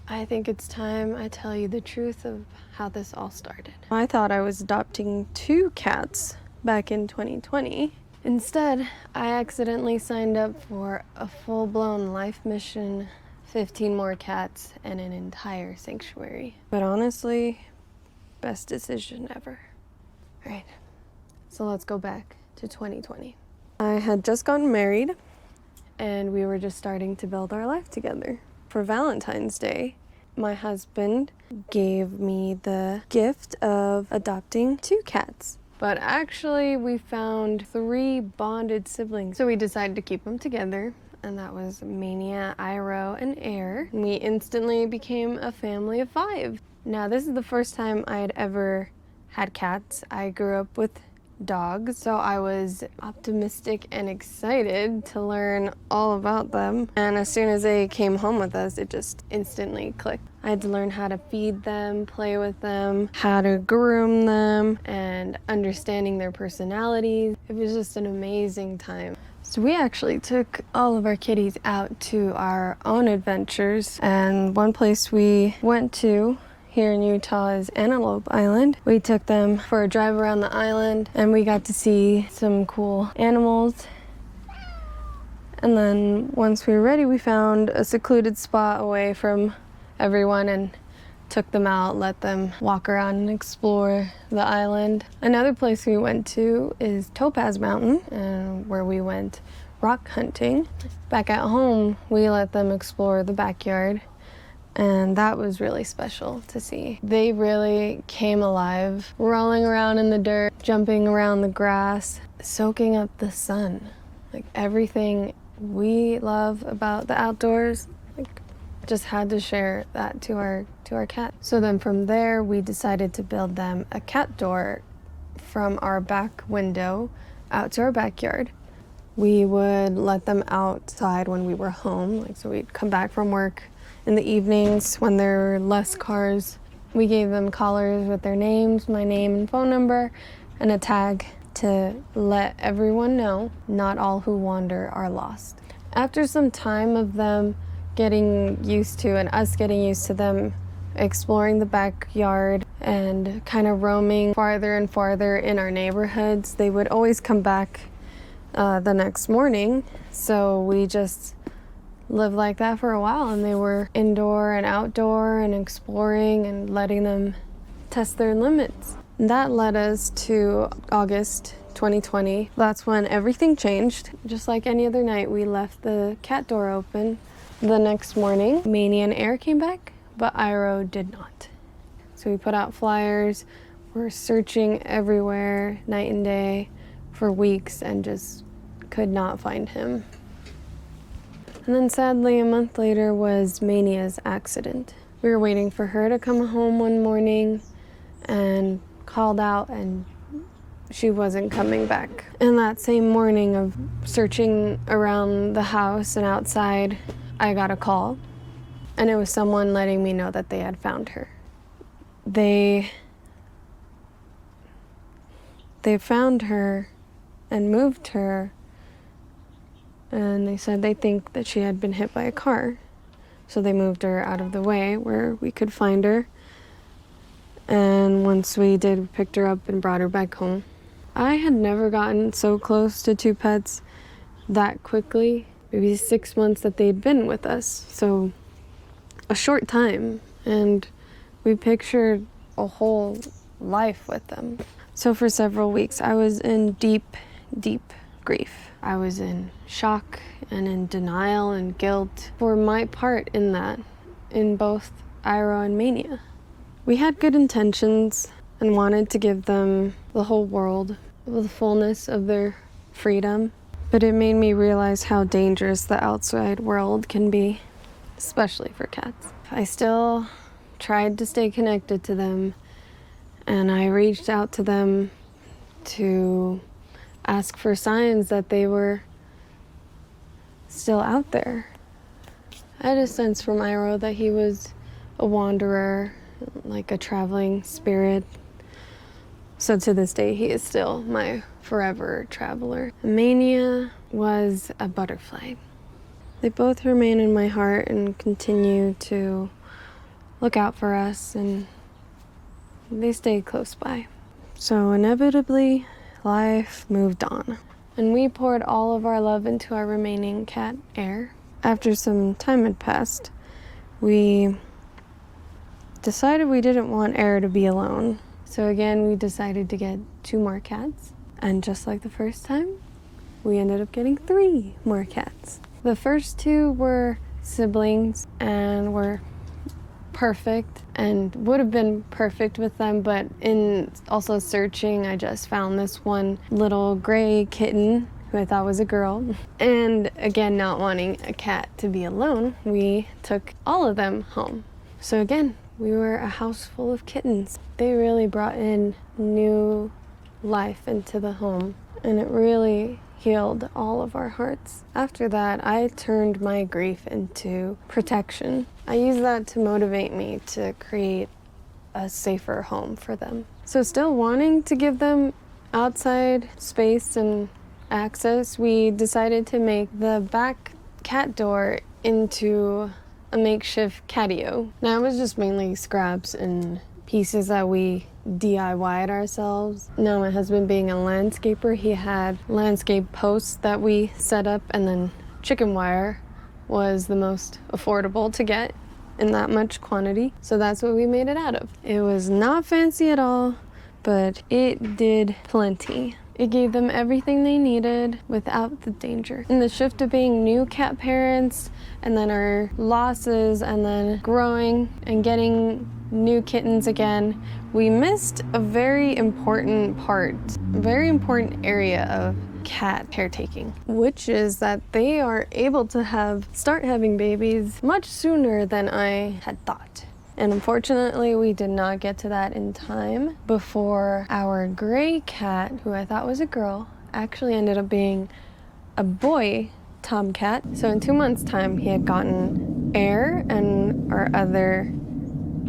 I think it's time I tell you the truth of how this all started. I thought I was adopting 2 cats back in 2020. Instead, I accidentally signed up for a full-blown life mission, 15 more cats, and an entire sanctuary. But honestly, best decision ever. All right, so let's go back to 2020. I had just gotten married, and we were just starting to build our life together. For Valentine's Day, my husband gave me the gift of adopting 2 cats. But actually, we found 3 bonded siblings. So we decided to keep them together, and that was Mania, Iro, and Air. And we instantly became a family of 5. Now, this is the first time I had ever had cats. I grew up with dogs, so I was optimistic and excited to learn all about them. And as soon as they came home with us, it just instantly clicked. I had to learn how to feed them, play with them, how to groom them, and understanding their personalities. It was just an amazing time. So we actually took all of our kitties out to our own adventures, and one place we went to here in Utah is Antelope Island. We took them for a drive around the island, and we got to see some cool animals. And then once we were ready, we found a secluded spot away from everyone and took them out, let them walk around and explore the island. Another place we went to is Topaz Mountain, and where we went rock hunting. Back at home, we let them explore the backyard, and that was really special to see. They really came alive, rolling around in the dirt, jumping around the grass, soaking up the sun. Like everything we love about the outdoors, just had to share that to our cat. So then from there, we decided to build them a cat door from our back window out to our backyard. We would let them outside when we were home, so we'd come back from work in the evenings when there were less cars. We gave them collars with their names, my name and phone number, and a tag to let everyone know not all who wander are lost. After some time of them getting used to, and us getting used to them exploring the backyard and kind of roaming farther and farther in our neighborhoods, they would always come back the next morning. So we just lived like that for a while, and they were indoor and outdoor and exploring and letting them test their limits. That led us to August 2020. That's when everything changed. Just like any other night, we left the cat door open. The next morning, Mania and Air came back, but Iro did not. So we put out flyers. We're searching everywhere, night and day, for weeks, and just could not find him. And then sadly, a month later was Mania's accident. We were waiting for her to come home one morning and called out, and she wasn't coming back. And that same morning of searching around the house and outside, I got a call, and it was someone letting me know that they had found her. They found her and moved her, and they said they think that she had been hit by a car. So they moved her out of the way where we could find her. And once we did, we picked her up and brought her back home. I had never gotten so close to 2 pets that quickly. Maybe 6 months that they'd been with us. So a short time. And we pictured a whole life with them. So for several weeks, I was in deep, deep grief. I was in shock and in denial and guilt for my part in that, in both Iro and Mania. We had good intentions and wanted to give them the whole world, the fullness of their freedom, but it made me realize how dangerous the outside world can be, especially for cats. I still tried to stay connected to them, and I reached out to them to ask for signs that they were still out there. I had a sense from Iro that he was a wanderer, like a traveling spirit. So to this day, he is still my forever traveler. Mania was a butterfly. They both remain in my heart and continue to look out for us, and they stayed close by. So inevitably, life moved on, and we poured all of our love into our remaining cat, Air. After some time had passed, we decided we didn't want Air to be alone. So again, we decided to get 2 more cats, and just like the first time, we ended up getting 3 more cats. The first 2 were siblings and were perfect and would have been perfect with them, but in also searching, I just found this one little gray kitten who I thought was a girl. And again, not wanting a cat to be alone, we took all of them home. So again, we were a house full of kittens. They really brought in new life into the home, and it really healed all of our hearts. After that, I turned my grief into protection. I used that to motivate me to create a safer home for them. So still wanting to give them outside space and access, we decided to make the back cat door into a makeshift catio. Now, it was just mainly scraps and pieces that we DIY'd ourselves. Now, my husband being a landscaper, he had landscape posts that we set up, and then chicken wire was the most affordable to get in that much quantity. So that's what we made it out of. It was not fancy at all, but it did plenty. It gave them everything they needed without the danger. In the shift of being new cat parents, and then our losses, and then growing and getting new kittens again, we missed a very important part, a very important area of cat caretaking, which is that they are able to start having babies much sooner than I had thought. And unfortunately, we did not get to that in time before our gray cat, who I thought was a girl, actually ended up being a boy tomcat. So in 2 months' time, he had gotten Air and our other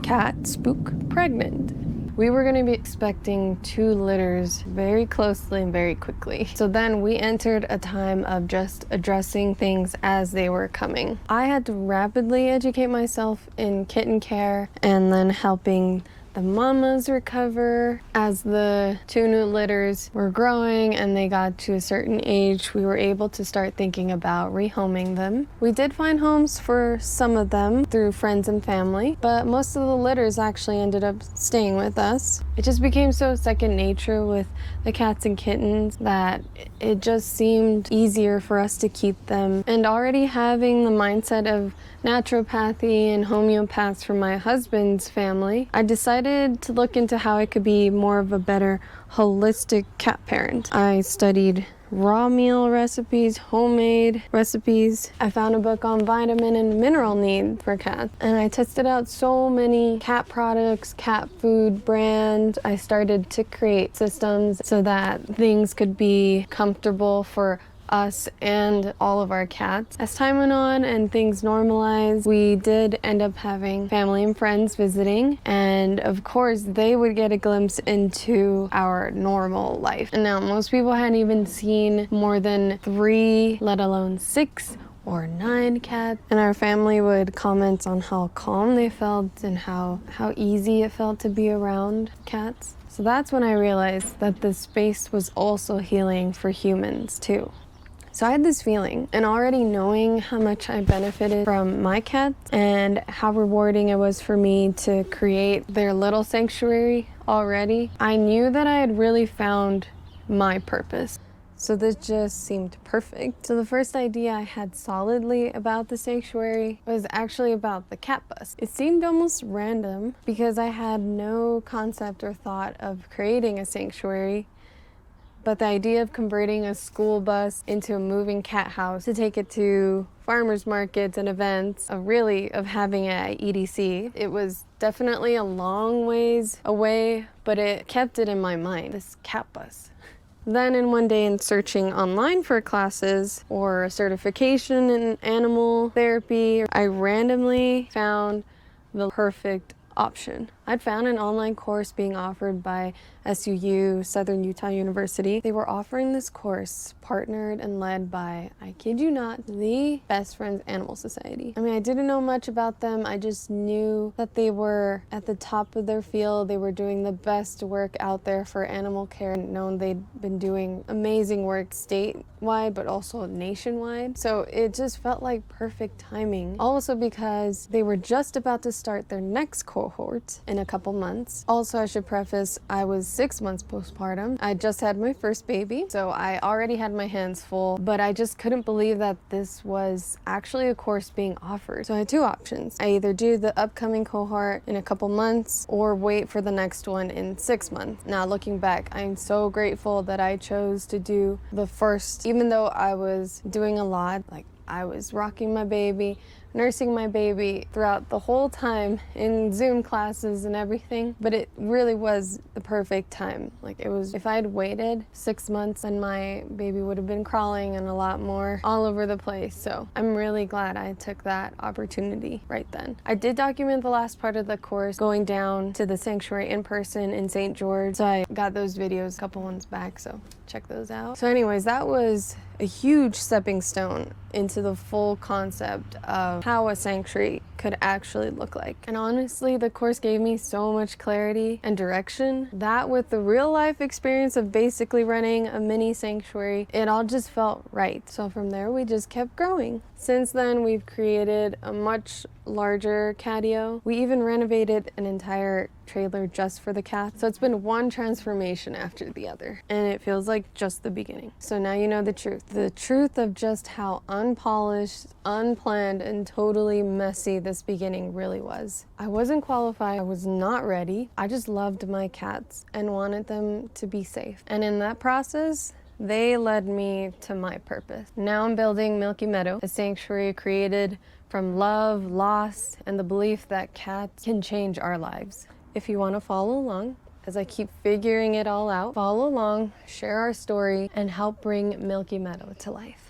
cat, Spook, pregnant. We were going to be expecting 2 litters very closely and very quickly. So then we entered a time of just addressing things as they were coming. I had to rapidly educate myself in kitten care and then helping the mamas recover. As the 2 new litters were growing and they got to a certain age, we were able to start thinking about rehoming them. We did find homes for some of them through friends and family, but most of the litters actually ended up staying with us. It just became so second nature with the cats and kittens that it just seemed easier for us to keep them. And already having the mindset of naturopathy and homeopaths from my husband's family, I decided to look into how I could be more of a better holistic cat parent. I studied raw meal recipes, homemade recipes. I found a book on vitamin and mineral need for cats, and I tested out so many cat products, cat food brands. I started to create systems so that things could be comfortable for us and all of our cats. As time went on and things normalized, we did end up having family and friends visiting, and of course they would get a glimpse into our normal life. And now most people hadn't even seen more than 3, let alone 6 or 9 cats, and our family would comment on how calm they felt and how easy it felt to be around cats. So that's when I realized that this space was also healing for humans too. So I had this feeling, and already knowing how much I benefited from my cats and how rewarding it was for me to create their little sanctuary already, I knew that I had really found my purpose. So this just seemed perfect. So the first idea I had solidly about the sanctuary was actually about the cat bus. It seemed almost random because I had no concept or thought of creating a sanctuary. But the idea of converting a school bus into a moving cat house to take it to farmers markets and events, of having it at EDC, it was definitely a long ways away, but it kept it in my mind, this cat bus. Then in one day in searching online for classes or a certification in animal therapy, I randomly found the perfect option. I'd found an online course being offered by SUU, Southern Utah University. They were offering this course partnered and led by, I kid you not, the Best Friends Animal Society. I mean, I didn't know much about them. I just knew that they were at the top of their field. They were doing the best work out there for animal care, and known they'd been doing amazing work statewide, but also nationwide. So it just felt like perfect timing. Also because they were just about to start their next cohort in a couple months. Also, I should preface, I was 6 months postpartum. I just had my first baby, so I already had my hands full, but I just couldn't believe that this was actually a course being offered. So I had two options. I either do the upcoming cohort in a couple months or wait for the next one in 6 months. Now, looking back, I'm so grateful that I chose to do the first, even though I was doing a lot. Like, I was rocking my baby, nursing my baby throughout the whole time in Zoom classes and everything, but it really was the perfect time. Like, it was, if I had waited 6 months, then my baby would have been crawling and a lot more all over the place. So I'm really glad I took that opportunity right then. I did document the last part of the course, going down to the sanctuary in person in St. George. So I got those videos a couple ones back, so check those out. So anyways, that was a huge stepping stone into the full concept of how a sanctuary could actually look like. And honestly, the course gave me so much clarity and direction that with the real life experience of basically running a mini sanctuary, it all just felt right. So from there, we just kept growing. Since then, we've created a much larger catio. We even renovated an entire trailer just for the cats. So it's been one transformation after the other, and it feels like just the beginning. So now you know the truth of just how unpolished, unplanned, and totally messy this beginning really was. I wasn't qualified. I was not ready. I just loved my cats and wanted them to be safe. And in that process, they led me to my purpose. Now I'm building Milky Meadow, a sanctuary created from love, loss, and the belief that cats can change our lives. If you want to follow along as I keep figuring it all out, follow along, share our story, and help bring Milky Meadow to life.